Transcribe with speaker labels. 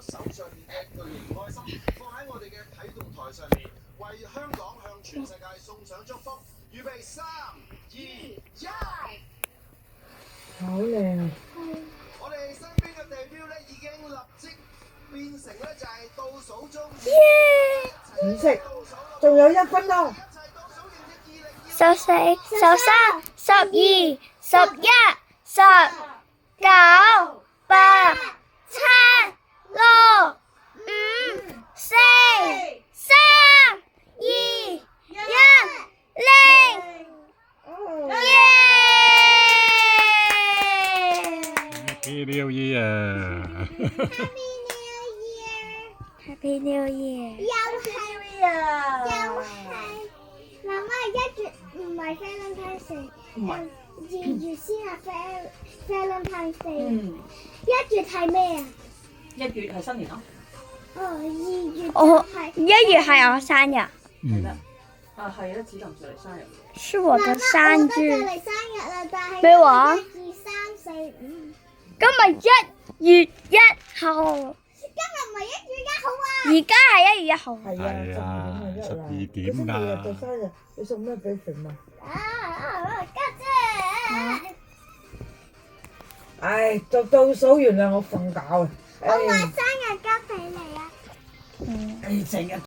Speaker 1: 手上面嘅巨型愛心放喺我哋嘅體動台上面，為香港向全世界送上祝福。預備3、2、1。
Speaker 2: 好靚啊！
Speaker 1: 我哋身邊嘅地標咧已經立即變成咧就係倒數中
Speaker 2: 唔識，仲有1分鐘。
Speaker 3: 14、13、12、11、10、9、8、7、6、5、4、3、2、1、0。耶
Speaker 4: ！Happy New Year！
Speaker 3: ！Happy New Year！
Speaker 5: 又係媽媽1月唔係 Valentine's Day， 2月先係 Valentine's Day。1月係咩啊
Speaker 6: 1月係新年咯。
Speaker 5: 哦，2月
Speaker 3: 哦，1月係我生日，
Speaker 6: 係啦。啊係啊，子琳就嚟生日。
Speaker 3: 是我的生
Speaker 5: 就
Speaker 3: 日。
Speaker 5: 嚟生日啦，但係
Speaker 3: 咩話
Speaker 5: 1、2、3、4、5。
Speaker 3: 今日1月1號，
Speaker 5: 今日唔係1月1號啊！
Speaker 3: 而家係1月1號。
Speaker 2: 係啊，12點
Speaker 4: 點
Speaker 2: 啦。
Speaker 4: 啦
Speaker 2: 佢星期日就生日，你送咩俾佢嘛？
Speaker 5: 家姐。
Speaker 2: 唉，就倒數完啦，我瞓覺啊！
Speaker 5: 我買生日膠俾你啊！
Speaker 2: 唉，成日。